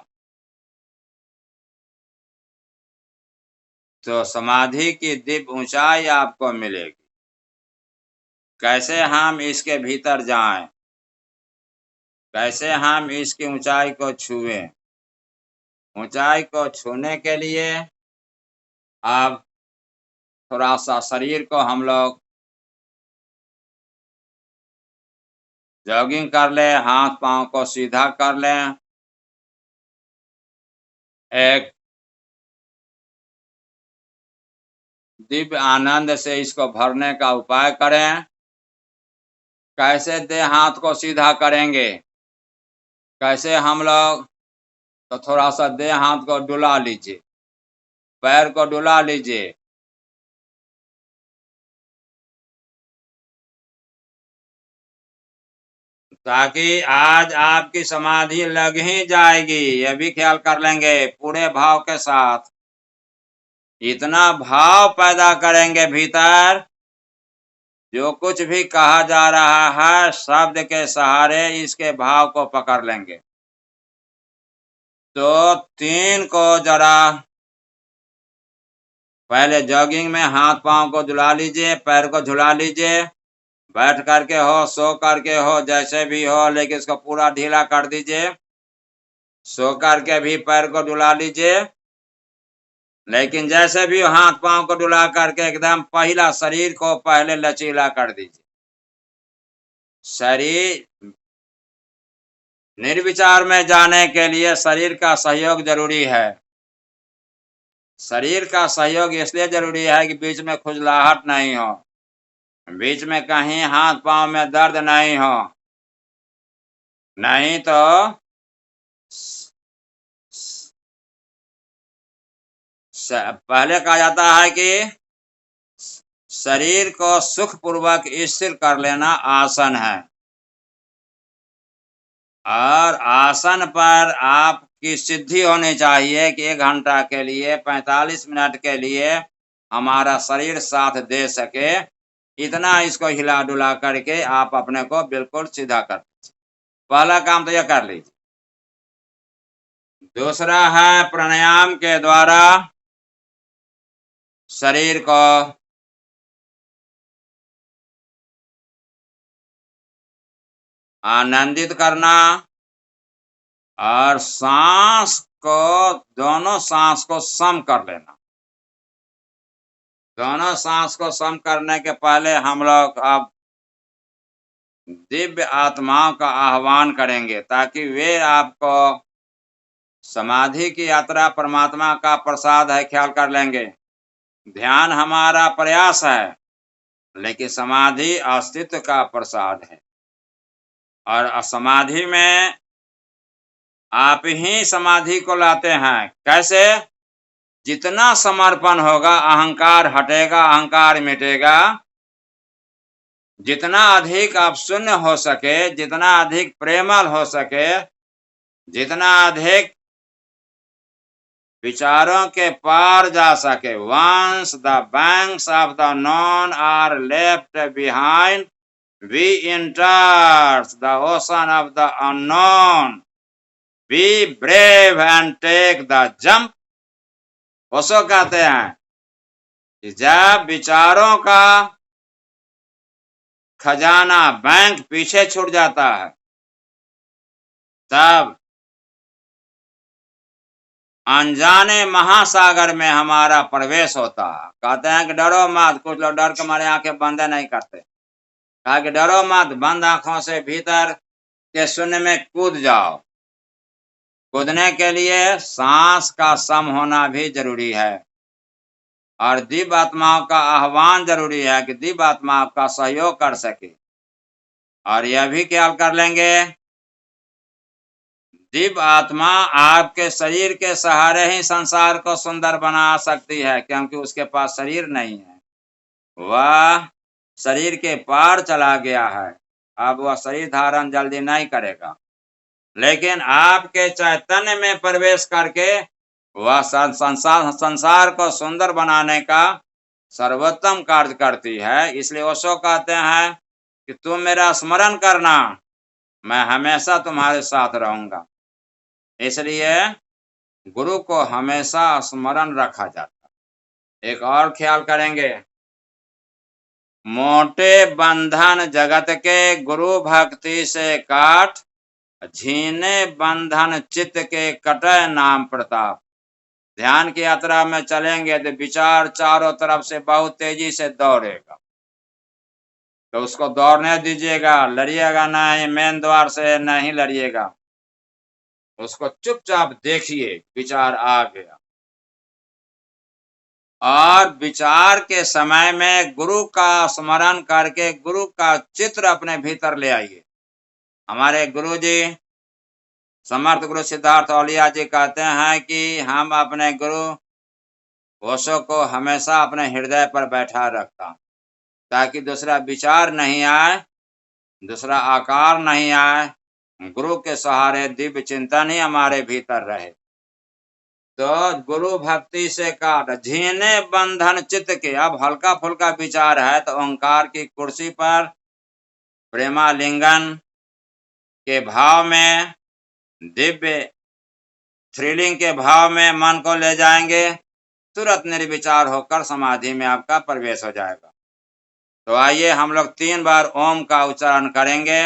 तो समाधि की दिव्य ऊंचाई आपको मिलेगी। कैसे हम इसके भीतर जाएं, कैसे हम इसकी ऊंचाई को छुएं? ऊंचाई को छूने के लिए अब थोड़ा सा शरीर को हम लोग जॉगिंग कर लें, हाथ पांव को सीधा कर लें, एक दिव्य आनंद से इसको भरने का उपाय करें। कैसे देह हाथ को सीधा करेंगे? कैसे हम लोग? तो थोड़ा सा देह हाथ को डुला लीजिए, पैर को डुला लीजिए, ताकि आज आपकी समाधि लग ही जाएगी। यह भी ख्याल कर लेंगे पूरे भाव के साथ। इतना भाव पैदा करेंगे भीतर, जो कुछ भी कहा जा रहा है शब्द के सहारे इसके भाव को पकड़ लेंगे। तो 3 को जरा पहले जॉगिंग में हाथ पांव को झुला लीजिए, पैर को झुला लीजिए, बैठ करके हो, सो करके हो, जैसे भी हो, लेकिन इसको पूरा ढीला कर दीजिए। सो करके भी पैर को डुला लीजिए, लेकिन जैसे भी हाथ पांव को डुला करके एकदम पहला शरीर को पहले लचीला कर दीजिए। शरीर निर्विचार में जाने के लिए शरीर का सहयोग जरूरी है। शरीर का सहयोग इसलिए जरूरी है कि बीच में खुजलाहट नहीं हो, बीच में कहीं हाथ पांव में दर्द नहीं हो, नहीं तो पहले कहा जाता है कि शरीर को सुखपूर्वक स्थिर कर लेना आसन है, और आसन पर आपकी सिद्धि होनी चाहिए कि 1 घंटा के लिए, 45 मिनट के लिए हमारा शरीर साथ दे सके। इतना इसको हिला डुला करके आप अपने को बिल्कुल सीधा कर लीजिए। पहला काम तो यह कर लीजिए। दूसरा है प्राणायाम के द्वारा शरीर को आनंदित करना, और सांस को, दोनों सांस को सम कर लेना। दोनों सांस को सम करने के पहले हम लोग अब दिव्य आत्माओं का आह्वान करेंगे, ताकि वे आपको समाधि की यात्रा परमात्मा का प्रसाद है, ख्याल कर लेंगे। ध्यान हमारा प्रयास है, लेकिन समाधि अस्तित्व का प्रसाद है। और समाधि में आप ही समाधि को लाते हैं। कैसे? जितना समर्पण होगा अहंकार हटेगा, अहंकार मिटेगा। जितना अधिक आप शून्य हो सके, जितना अधिक प्रेमल हो सके, जितना अधिक विचारों के पार जा सके। Once the banks of the known are left behind, we enter the ocean of the unknown. Be brave and take the jump. Osho कहते हैं कि जब विचारों का खजाना, बैंक पीछे छूट जाता है, तब अनजाने महासागर में हमारा प्रवेश होता है। कहते हैं कि डरो मत। कुछ लोग डर के मारे आंखें बंद नहीं करते। कहा कि डरो मत, बंद आंखों से भीतर के शून्य में कूद जाओ। कूदने के लिए सांस का सम होना भी जरूरी है, और दिव्य आत्माओं का आह्वान जरूरी है कि दिव्य आत्मा आपका सहयोग कर सके। और यह भी ख्याल कर लेंगे, दिव्य आत्मा आपके शरीर के सहारे ही संसार को सुंदर बना सकती है, क्योंकि उसके पास शरीर नहीं है। वह शरीर के पार चला गया है। अब वह शरीर धारण जल्दी नहीं करेगा, लेकिन आपके चैतन्य में प्रवेश करके वह संसार को सुंदर बनाने का सर्वोत्तम कार्य करती है। इसलिए ओशो कहते हैं कि तुम मेरा स्मरण करना, मैं हमेशा तुम्हारे साथ रहूंगा। इसलिए गुरु को हमेशा स्मरण रखा जाता। एक और ख्याल करेंगे, मोटे बंधन जगत के गुरु भक्ति से काट, झीने बंधन चित्त के कटे नाम प्रताप। ध्यान की यात्रा में चलेंगे तो विचार चारों तरफ से बहुत तेजी से दौड़ेगा, तो उसको दौड़ने दीजिएगा, लड़िएगा नहीं, मेन द्वार से नहीं लड़िएगा, उसको चुपचाप देखिए। विचार आ गया और विचार के समय में गुरु का स्मरण करके गुरु का चित्र अपने भीतर ले आइए। हमारे गुरु जी समर्थ गुरु सिद्धार्थ औलिया जी कहते हैं कि हम अपने गुरु ओशो को हमेशा अपने हृदय पर बैठा रखता, ताकि दूसरा विचार नहीं आए, दूसरा आकार नहीं आए, गुरु के सहारे दिव्य चिंतन ही हमारे भीतर रहे। तो गुरु भक्ति से काट, झीने बंधन चित्त के। अब हल्का फुल्का विचार है तो ओंकार की कुर्सी पर प्रेमालिंगन के भाव में, दिव्य थ्रिलिंग के भाव में मन को ले जाएंगे, तुरंत निर्विचार होकर समाधि में आपका प्रवेश हो जाएगा। तो आइए हम लोग 3 बार ओम का उच्चारण करेंगे।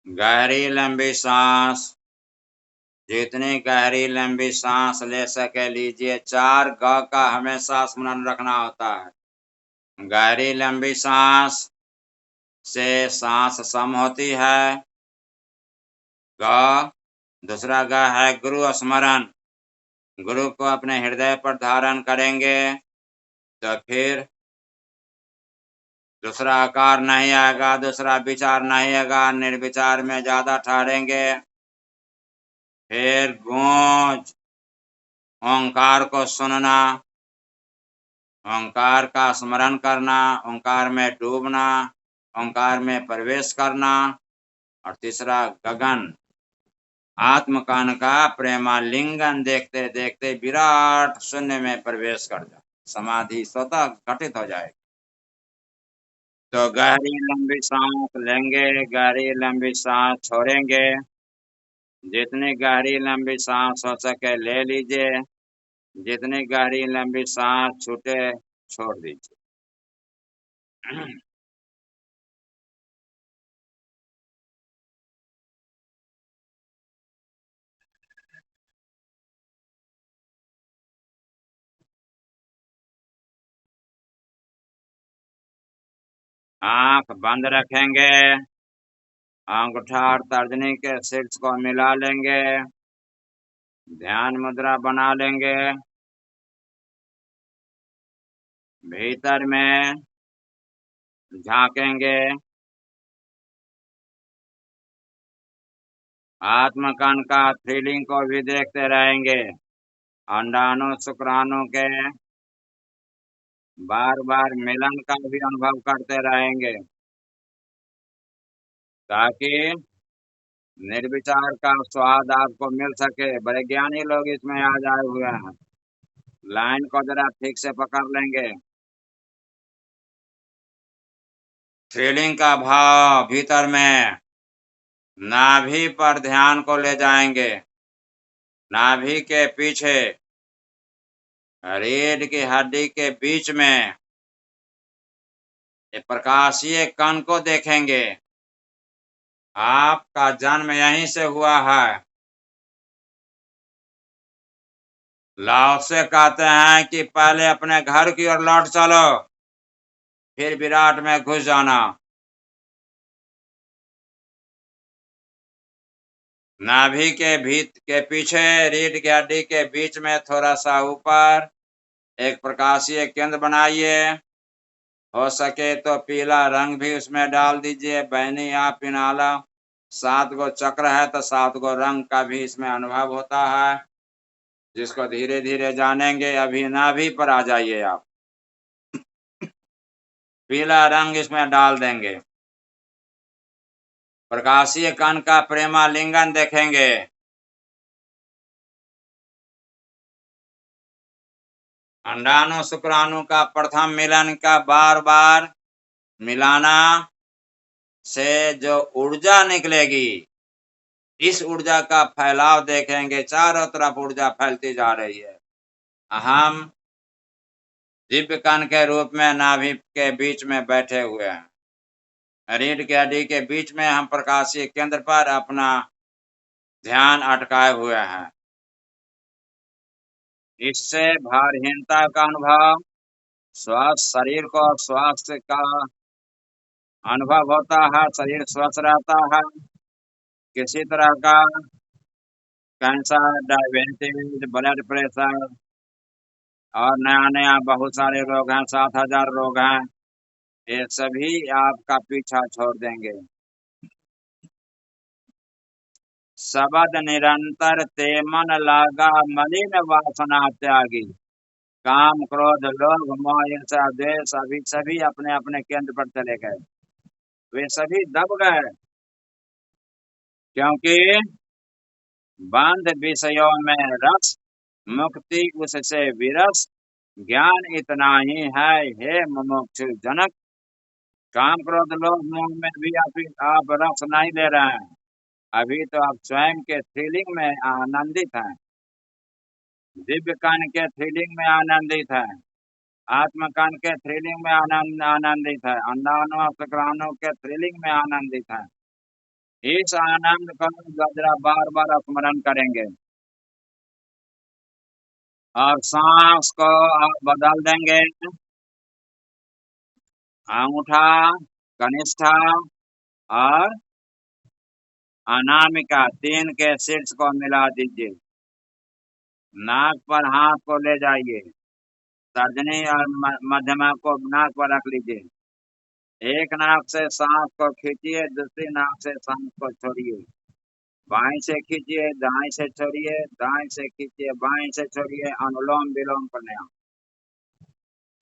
गहरी लंबी सांस, जितनी गहरी लंबी सांस ले सके लीजिए। 4 ग का हमेशा स्मरण रखना होता है। गहरी लंबी सांस से सांस सम होती है। ग, दूसरा ग है गुरु स्मरण। गुरु को अपने हृदय पर धारण करेंगे तो फिर दूसरा आकार नहीं आएगा, दूसरा विचार नहीं आएगा, निर्विचार में ज्यादा ठहरेंगे। फिर गूंज, ओंकार को सुनना, ओंकार का स्मरण करना, ओंकार में डूबना, ओंकार में प्रवेश करना। और तीसरा गगन, आत्मकान का प्रेमालिंगन देखते देखते विराट शून्य में प्रवेश कर जाए, समाधि स्वतः घटित हो जाएगी। तो गहरी लंबी सांस लेंगे, गहरी लंबी सांस छोड़ेंगे। जितनी गहरी लंबी सांस हो सके ले लीजिए, जितनी गहरी लंबी सांस छूटे छोड़ दीजिए। आंख बंद रखेंगे, अंगूठा और तर्जनी के शीर्ष को मिला लेंगे, ध्यान मुद्रा बना लेंगे। भीतर में झांकेंगे, आत्मकण का थ्रिलिंग को भी देखते रहेंगे। अंडाणु शुक्राणु के बार बार मिलन का भी अनुभव करते रहेंगे, ताकि निर्विचार का स्वाद आपको मिल सके। बड़े ज्ञानी लोग इसमें आ जाए हुए हैं, लाइन को जरा ठीक से पकड़ लेंगे। थ्रिलिंग का भाव भीतर में, नाभि पर ध्यान को ले जाएंगे। नाभि के पीछे रीढ़ की हड्डी के बीच में ये प्रकाशीय कण को देखेंगे। आपका जन्म यहीं से हुआ है। लाओ से कहते हैं कि पहले अपने घर की ओर लौट चलो, फिर विराट में घुस जाना। नाभि के पीछे रीढ़ की हड्डी के बीच में थोड़ा सा ऊपर एक प्रकाशीय केंद्र बनाइए। हो सके तो पीला रंग भी उसमें डाल दीजिए, बैनी या पिनाला। 7 गो चक्र है तो 7 गो रंग का भी इसमें अनुभव होता है, जिसको धीरे धीरे जानेंगे। अभी नाभि पर आ जाइए आप, पीला रंग इसमें डाल देंगे। प्रकाशीय कण का प्रेमालिंगन देखेंगे। अंडाणु शुक्राणु का प्रथम मिलन का बार बार मिलाना से जो ऊर्जा निकलेगी, इस ऊर्जा का फैलाव देखेंगे। चारों तरफ ऊर्जा फैलती जा रही है। हम दिव्य कण के रूप में नाभि के बीच में बैठे हुए हैं। रीढ़ की हड्डी के बीच में हम प्रकाशीय केंद्र पर अपना ध्यान अटकाए हुए हैं। इससे भारहीनता का अनुभव, स्वस्थ शरीर को स्वास्थ्य का अनुभव होता है। शरीर स्वस्थ रहता है। किसी तरह का कैंसर, डायबिटीज, ब्लड प्रेशर और नया नया बहुत सारे रोग हैं, 7,000 रोग हैं, ये सभी आपका पीछा छोड़ देंगे। शब्द निरंतर ते मन लागा, मलिन वासना त्यागी। काम, क्रोध, लोभ, मोह, ईर्ष्या, द्वेष अभी सभी अपने अपने केंद्र पर चले गए। वे सभी दब गए, क्योंकि बंद विषयों में रस, मुक्ति उससे विरस, ज्ञान इतना ही है हे मुमुक्षु जनक। काम, क्रोध, लोभ, मोह में भी आप रस नहीं ले रहे हैं। अभी तो आप स्वयं के थ्रिलिंग में आनंदित हैं, दिव्य कण के थ्रिलिंग में आनंदित है, आत्म कण के थ्रिलिंग में आनंदित है, अंडाणु शुक्राणु के थ्रिलिंग में आनंदित है। इस आनंद को जरा बार बार स्मरण करेंगे और सांस को आप बदल देंगे। अंगूठा, कनिष्ठा और अनामिका 3 के शीर्ष को मिला दीजिए। नाक पर हाथ को ले जाइए, तर्जनी और मध्यमा को नाक पर रख लीजिए। एक नाक से सांस को खींचिए, दूसरी नाक से सांस को छोड़िए। बाएं से खींचिए, दाएं से छोड़िए, दाएं से खींचिए, बाएं से छोड़िए। अनुलोम विलोम प्राणायाम।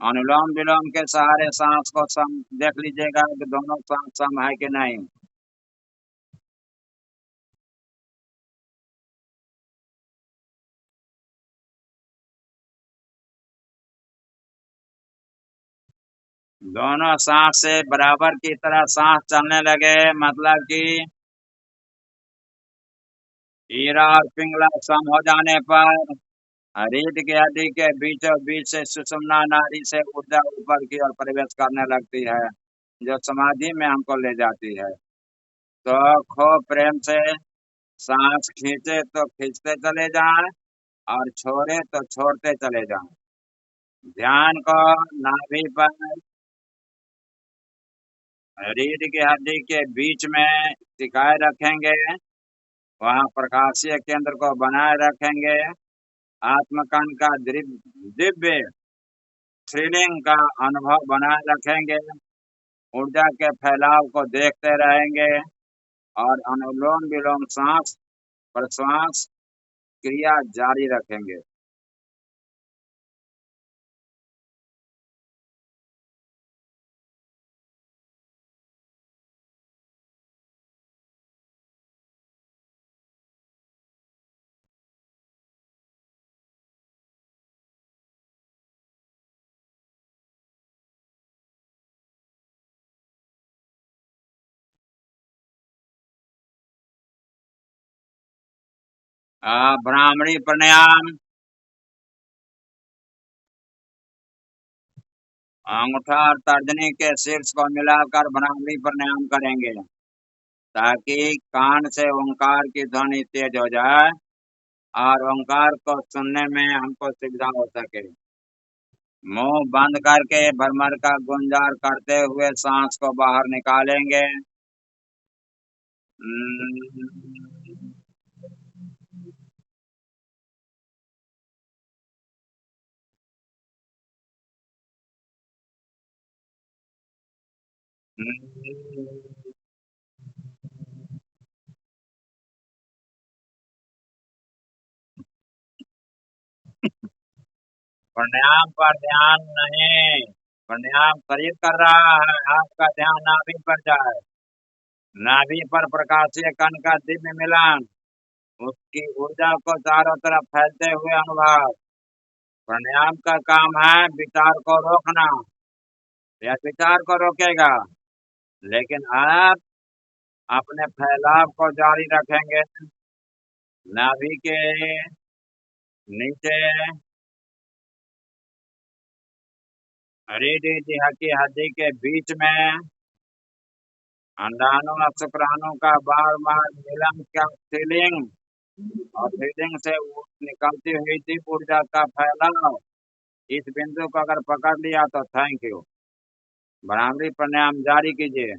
अनुलोम विलोम के सहारे सांस को सम देख लीजिएगा कि दोनों सांस सम है कि नहीं। दोनों सांस से बराबर की तरह सांस चलने लगे, मतलब कि ईरा और पिंगला सम हो जाने पर रीढ़ की हड्डी के बीचों बीच से सुषुम्ना नाड़ी से ऊर्जा ऊपर की ओर प्रवेश करने लगती है, जो समाधि में हमको ले जाती है। तो खूब प्रेम से सांस खींचे तो खींचते चले जाएं और छोड़े तो छोड़ते चले जाएं। ध्यान को नाभि पर रीढ़ की हड्डी के बीच में टिकाए रखेंगे, वहां प्रकाशीय केंद्र को बनाए रखेंगे। आत्मकण का दिव्य थ्रिलिंग का अनुभव बनाए रखेंगे। ऊर्जा के फैलाव को देखते रहेंगे और अनुलोम विलोम सांस प्रश्वास क्रिया जारी रखेंगे। ब्राह्मणी प्राणायाम अंगूठा और तर्जनी के शीर्ष को मिलाकर भ्रामरी प्राणायाम करेंगे ताकि कान से ओंकार की ध्वनि तेज हो जाए और ओंकार को सुनने में हमको सुविधा हो सके। मुंह बंद करके भ्रमर का गुंजार करते हुए सांस को बाहर निकालेंगे। प्राणायाम पर ध्यान नहीं, प्राणायाम शरीर कर रहा है, आपका ध्यान नाभि पर जाए। नाभि पर प्रकाशीय कण का दिव्य मिलन, उसकी ऊर्जा को चारों तरफ फैलते हुए अनुभव। प्राणायाम का काम है विचार को रोकना, यह विचार को रोकेगा, लेकिन आप अपने फैलाव को जारी रखेंगे। नाभि के नीचे रीढ़ की हड्डी के बीच में अंडाणु और शुक्राणु का बार बार मिलन का फीलिंग और फीलिंग से निकलती हुई दीप ऊर्जा का फैलाव, इस बिंदु को अगर पकड़ लिया तो थैंक यू। भ्रामरी प्राणायाम जारी कीजिए।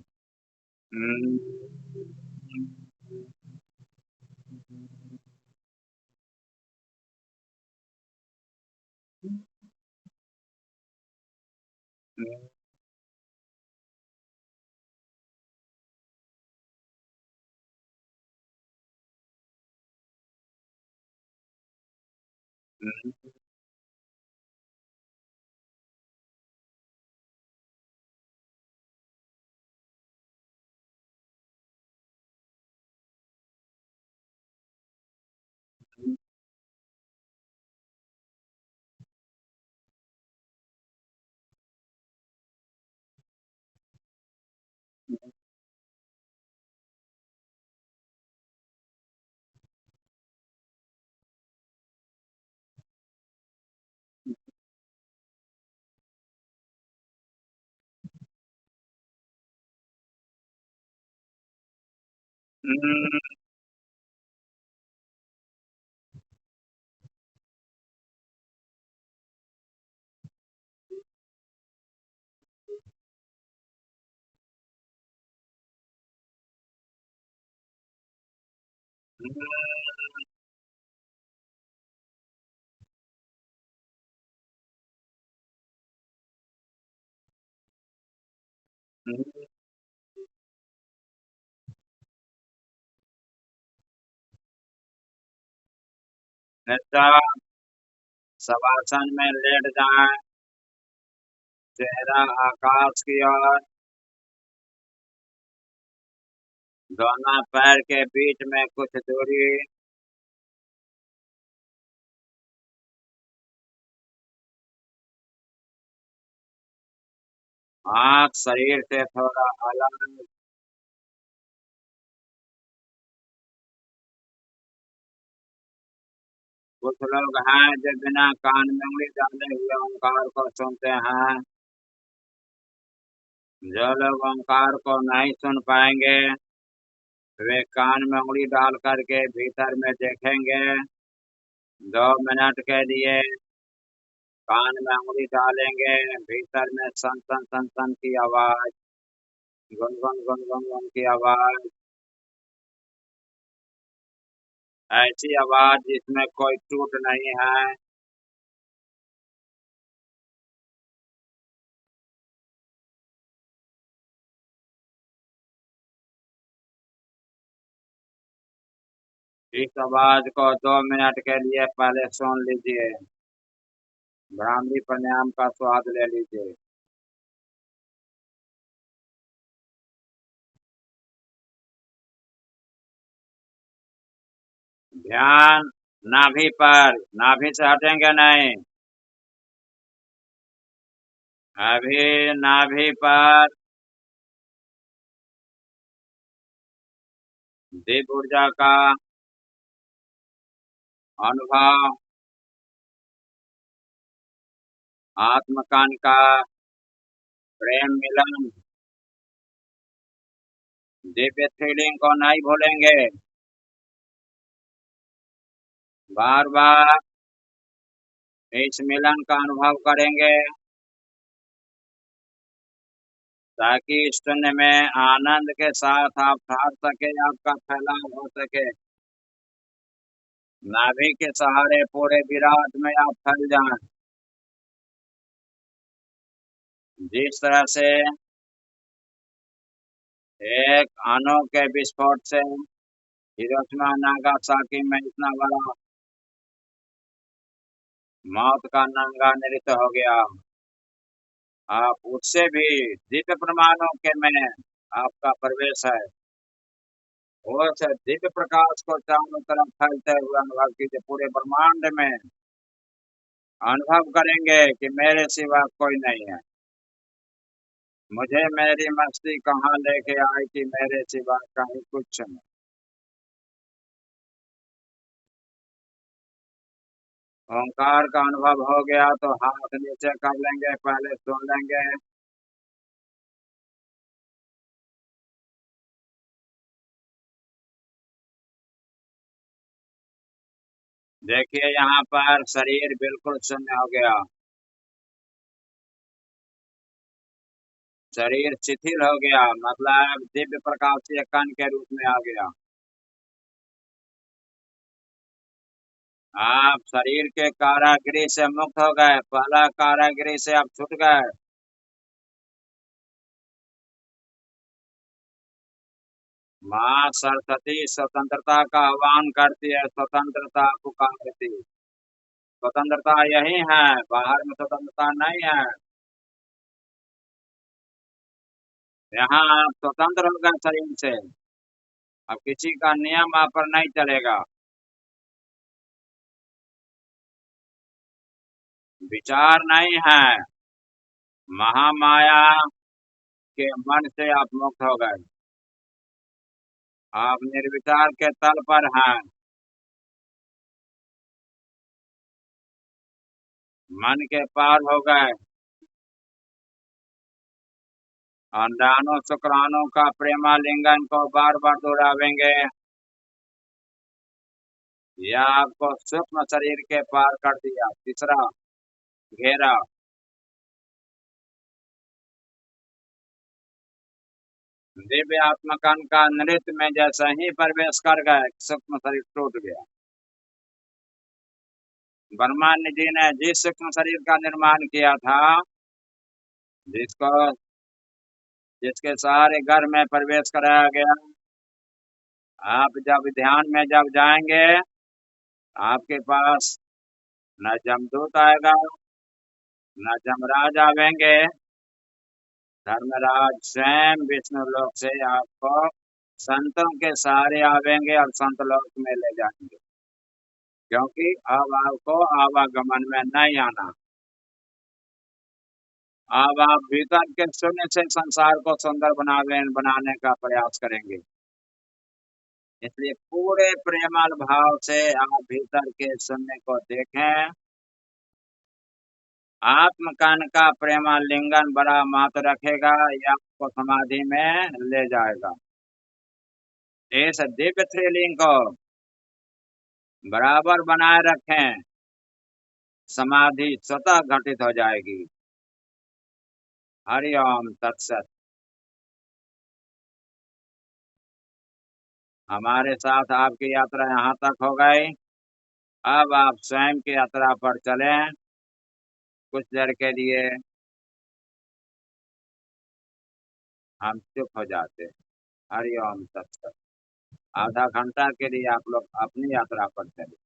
शवासन में लेट जाएं, चेहरा आकाश की ओर, दोनों पैर के बीच में कुछ दूरी, आंख शरीर से थोड़ा अलग। कुछ लोग हैं जो बिना कान में उंगली डाले हुए ओंकार को सुनते हैं। जो लोग ओंकार को नहीं सुन पाएंगे वे कान में उंगली डाल करके भीतर में देखेंगे। 2 मिनट के लिए कान में उंगली डालेंगे, भीतर में सन सन सन सन की आवाज, गुनगुन गुनगुन गुन की आवाज, ऐसी आवाज जिसमें कोई टूट नहीं है। इस आवाज को 2 मिनट के लिए पहले सुन लीजिए, भ्रामरी प्राणायाम का स्वाद ले लीजिए। ध्यान नाभि पर, नाभि से हटेंगे नहीं। अभी नाभि पर दीप ऊर्जा का अनुभव, आत्मकान का प्रेम मिलन, दिव्य थ्रिलिंग को नहीं भूलेंगे। बार बार इस मिलन का अनुभव करेंगे ताकि इस शून्य में आनंद के साथ आप ठहर सके, आपका फैलाव हो सके। नाभि के सहारे पूरे विराट में आप फैल जाएं। जिस तरह से एक अणु के विस्फोट से हिरोशिमा नागासाकी में इतना बड़ा मौत का नंगा नृत्य हो गया, आप उससे भी दिव्य परमाणु के में आपका प्रवेश है। वो से दिव्य प्रकाश को चारों तरफ फैलते हुए अनुभव कीजिए, पूरे ब्रह्मांड में अनुभव करेंगे कि मेरे सिवा कोई नहीं है। मुझे मेरी मस्ती कहाँ लेके आई कि मेरे सिवा कहीं कुछ नहीं। ओंकार का अनुभव हो गया तो हाथ नीचे कर लेंगे, पहले सुन लेंगे। देखिए यहाँ पर शरीर बिल्कुल शून्य हो गया, शरीर शिथिल हो गया, मतलब दिव्य प्रकाशीय कण के रूप में आ गया। आप शरीर के कारागृह से मुक्त हो गए, पहला कारागृह से आप छूट गए। माँ सरस्वती स्वतंत्रता का आह्वान करती है, स्वतंत्रता पुकारती। स्वतंत्रता यही है, बाहर में स्वतंत्रता नहीं है। यहाँ आप स्वतंत्र हो गए शरीर से, अब किसी का नियम आप पर नहीं चलेगा। विचार नहीं है, महामाया के मन से आप मुक्त हो गए, आप निर्विचार के तल पर हैं। मन के पार हो गए, अंडाणु शुक्राणु का प्रेमालिंगन को बार बार दोहरावेंगे, यह आपको सूक्ष्म शरीर के पार कर दिया। तीसरा घेरा, दिव्य आत्मकन का नृत्य में जैसे ही प्रवेश कर गए, सूक्ष्म शरीर टूट गया। ब्रह्मांड जी ने जिस सूक्ष्म शरीर का निर्माण किया था, जिसके सारे घर में प्रवेश कराया गया, आप जब ध्यान में जब जाएंगे, आपके पास न जमदूत आएगा, न जमराज आवेंगे, धर्मराज स्वयं विष्णु लोक से आपको संतों के सहारे आवेंगे और संत लोक में ले जाएंगे, क्योंकि अब आपको आवागमन में नहीं आना। अब आप भीतर के शून्य से संसार को सुंदर बनाने का प्रयास करेंगे। इसलिए पूरे प्रेमल भाव से आप भीतर के शून्य को देखें। आत्मकन का प्रेमालिंगन बड़ा महत्व रखेगा, यह आपको समाधि में ले जाएगा। इस दिव्य थ्रिलिंग को बराबर बनाए रखें, समाधि स्वतः घटित हो जाएगी। हरि ओम तत्सत। हमारे साथ आपकी यात्रा यहाँ तक हो गई, अब आप स्वयं की यात्रा पर चलें। कुछ देर के लिए हम चुप हो जाते हैं। हरि ओम तत्सत। आधा घंटा के लिए आप लोग अपनी यात्रा पर चलें।